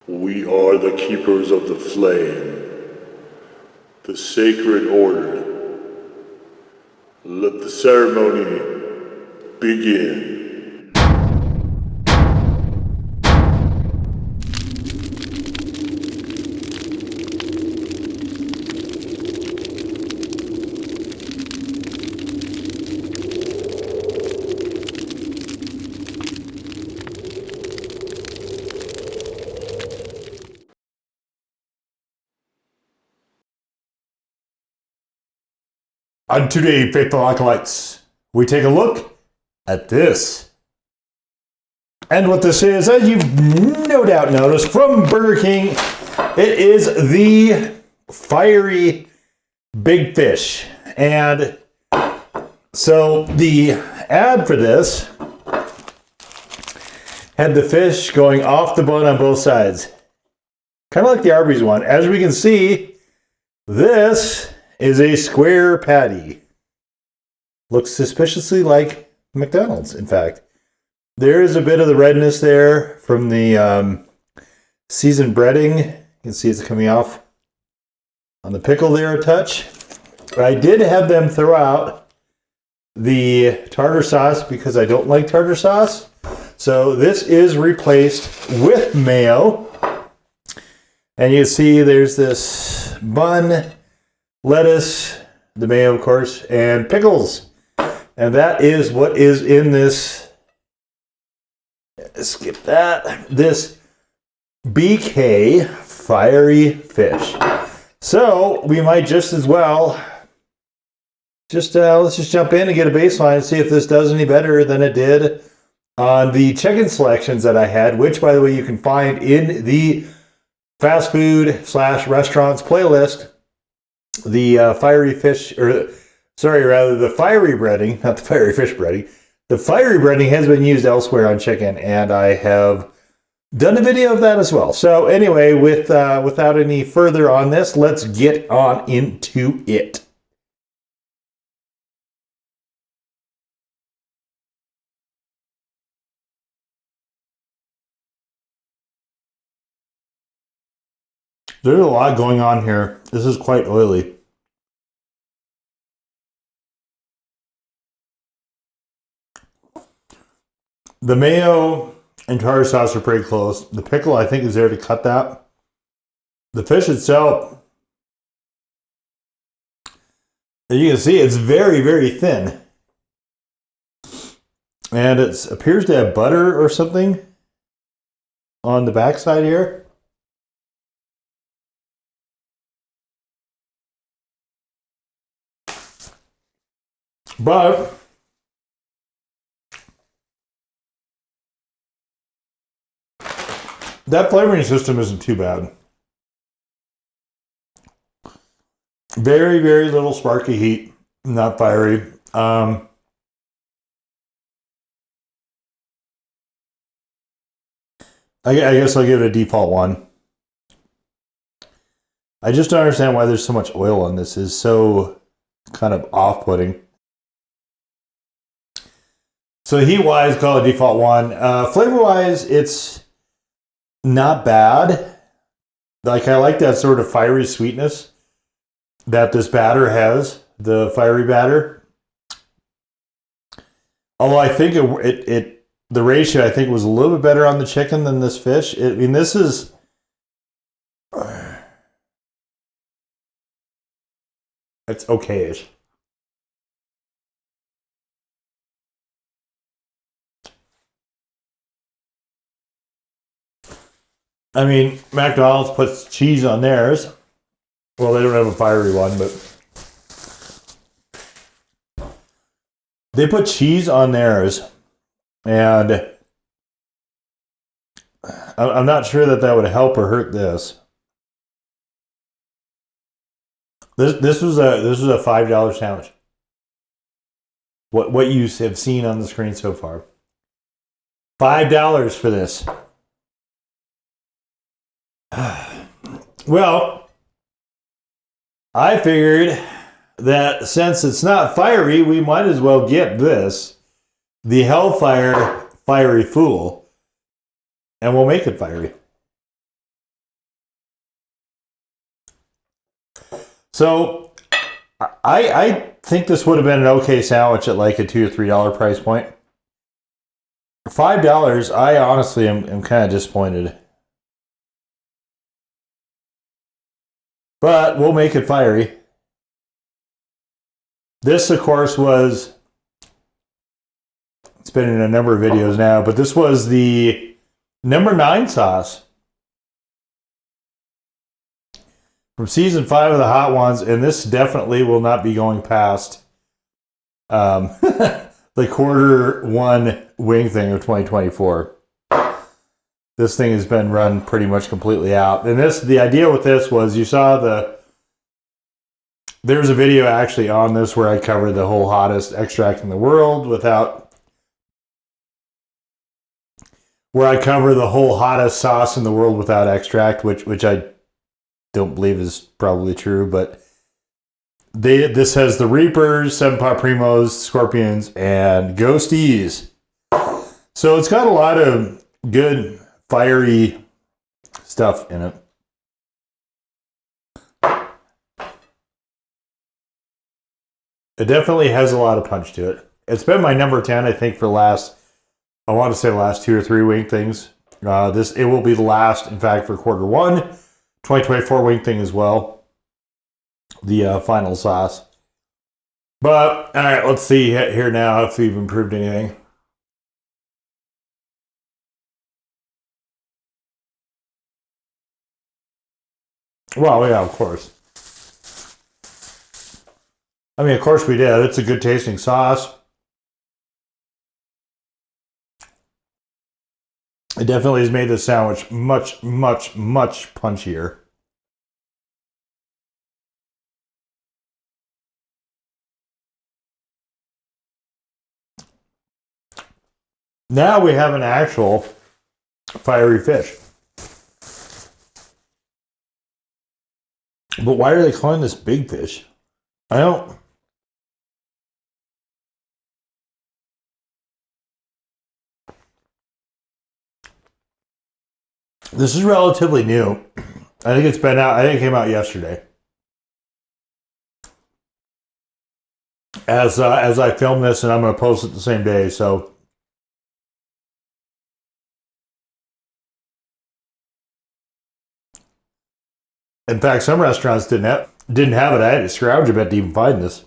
We are the keepers of the flame, the sacred order. Let the ceremony begin. And today, faithful acolytes, we take a look at this. And what this is, as you've no doubt noticed from Burger King, it is the fiery big fish. And so the ad for this had the fish going off the bone on both sides. Kind of like the Arby's one. As we can see, this is a square patty. Looks suspiciously like McDonald's, in fact. There is a bit of the redness there from the seasoned breading. You can see it's coming off on the pickle there a touch. I did have them throw out the tartar sauce because I don't like tartar sauce. So this is replaced with mayo. And you see there's this bun, lettuce, the mayo, of course, and pickles. And that is what is in this, skip that, this BK Fiery Fish. So we might just as well, let's just jump in and get a baseline and see if this does any better than it did on the chicken selections that I had, which, by the way, you can find in the fast food / restaurants playlist. The fiery fish, the fiery breading, not the fiery fish breading. The fiery breading has been used elsewhere on chicken, and I have done a video of that as well. So anyway, without any further on this, let's get on into it. There's a lot going on here. This is quite oily. The mayo and tartar sauce are pretty close. The pickle, I think, is there to cut that. The fish itself, as you can see, it's very, very thin. And it appears to have butter or something on the backside here. But that flavoring system isn't too bad. Very, very little sparky heat, not fiery. I guess I'll give it a default 1. I just don't understand why there's so much oil on this. It's so kind of off-putting. So heat-wise, call it default 1. Flavor-wise, it's not bad. Like, I like that sort of fiery sweetness that this batter has, the fiery batter. Although I think the ratio, I think, was a little bit better on the chicken than this fish. I mean, this is... It's okay-ish. I mean, McDonald's puts cheese on theirs. Well, they don't have a fiery one, but they put cheese on theirs, and I'm not sure that would help or hurt this. This was a $5 sandwich. What you have seen on the screen so far, $5 for this. Well, I figured that since it's not fiery, we might as well get this, the Hellfire Fiery Fool, and we'll make it fiery. So I think this would have been an okay sandwich at like a $2 to $3 price point. $5, I honestly am kind of disappointed. But we'll make it fiery. This, of course, was... It's been in a number of videos now, but this was the number 9 sauce from season 5 of the Hot Ones, and this definitely will not be going past the Q1 wing thing of 2024. This thing has been run pretty much completely out. And the idea with this was, you saw there's a video actually on this where I covered the whole hottest extract in the world where I cover the whole hottest sauce in the world without extract, which I don't believe is probably true, but this has the Reapers, 7 Pot Primos, Scorpions, and Ghosties. So it's got a lot of good fiery stuff in it. It definitely has a lot of punch to it. It's been my number 10, I think, for the last 2 or 3 wing things. It will be the last, in fact, for Q1 2024 wing thing as well. The final sauce. But, all right, let's see here now if we've improved anything. Well, yeah, of course. I mean, of course we did. It's a good tasting sauce. It definitely has made this sandwich much, much, much punchier. Now we have an actual fiery fish. But why are they calling this big fish? I don't... This is relatively new. I think it's been out. I think it came out yesterday. As I film this, and I'm going to post it the same day. So, in fact, some restaurants didn't have it. I had to scrounge a bit to even find this.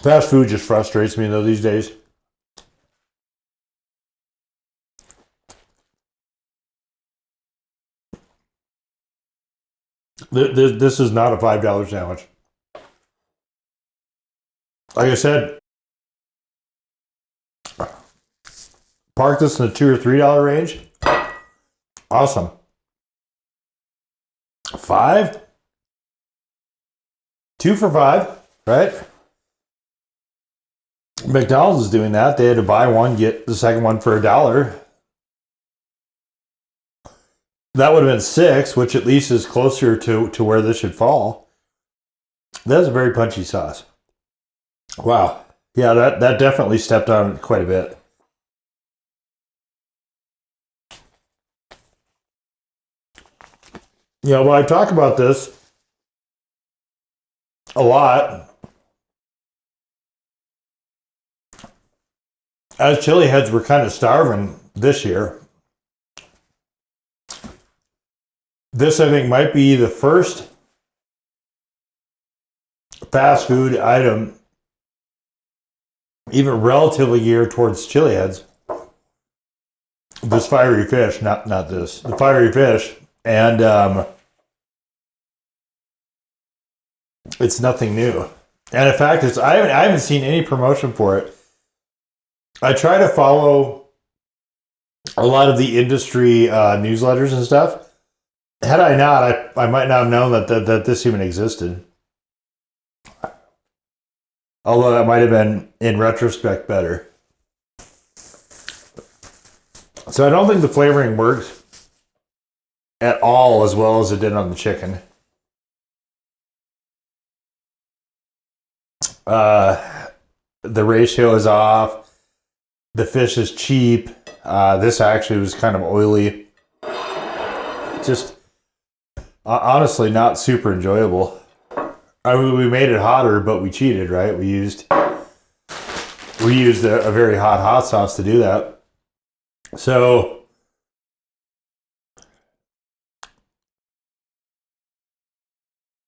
Fast food just frustrates me though these days. This is not a $5 sandwich. Like I said, park this in the $2 or $3 range. Awesome. 5? 2 for $5, right? McDonald's is doing that. They had to buy one, get the second one for $1. That would have been 6, which at least is closer to where this should fall. That's a very punchy sauce. Wow. Yeah, that definitely stepped on quite a bit. You know, well, I talk about this a lot. As chileheads were kind of starving this year, this I think might be the first fast food item even relatively geared towards chileheads. This fiery fish, not this, the fiery fish, and it's nothing new. And in fact, I haven't seen any promotion for it. I try to follow a lot of the industry newsletters and stuff. Had I not, I might not have known that this even existed. Although that might have been, in retrospect, better. So I don't think the flavoring works at all as well as it did on the chicken. The ratio is off. The fish is cheap. This actually was kind of oily. Just honestly not super enjoyable. I mean, we made it hotter, but we cheated, right? We used a very hot sauce to do that. So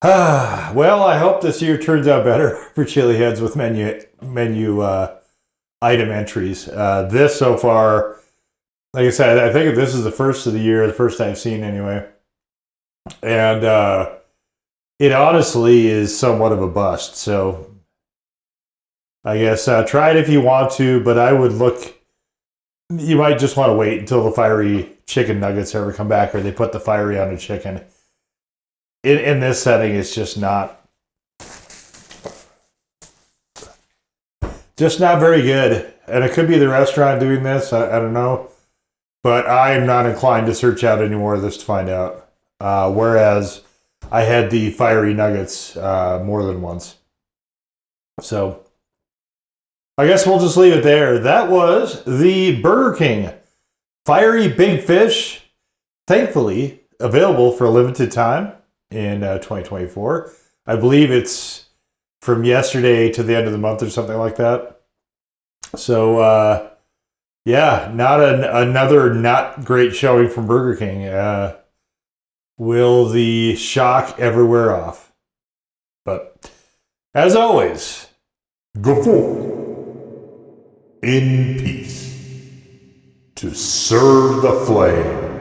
well, I hope this year turns out better for Chili Heads with menu item entries. This so far, like I said, I think this is the first of the year, the first I've seen anyway. And it honestly is somewhat of a bust. So I guess try it if you want to, but I would look, you might just want to wait until the fiery chicken nuggets ever come back, or they put the fiery on a chicken. In this setting, it's just not very good. And it could be the restaurant doing this, I don't know. But I'm not inclined to search out any more of this to find out. Whereas I had the fiery nuggets more than once. So I guess we'll just leave it there. That was the Burger King Fiery Big Fish. Thankfully, available for a limited time in 2024. I believe it's from yesterday to the end of the month or something like that. So, yeah, another not great showing from Burger King. Will the shock ever wear off? But as always, go forth in peace to serve the flame.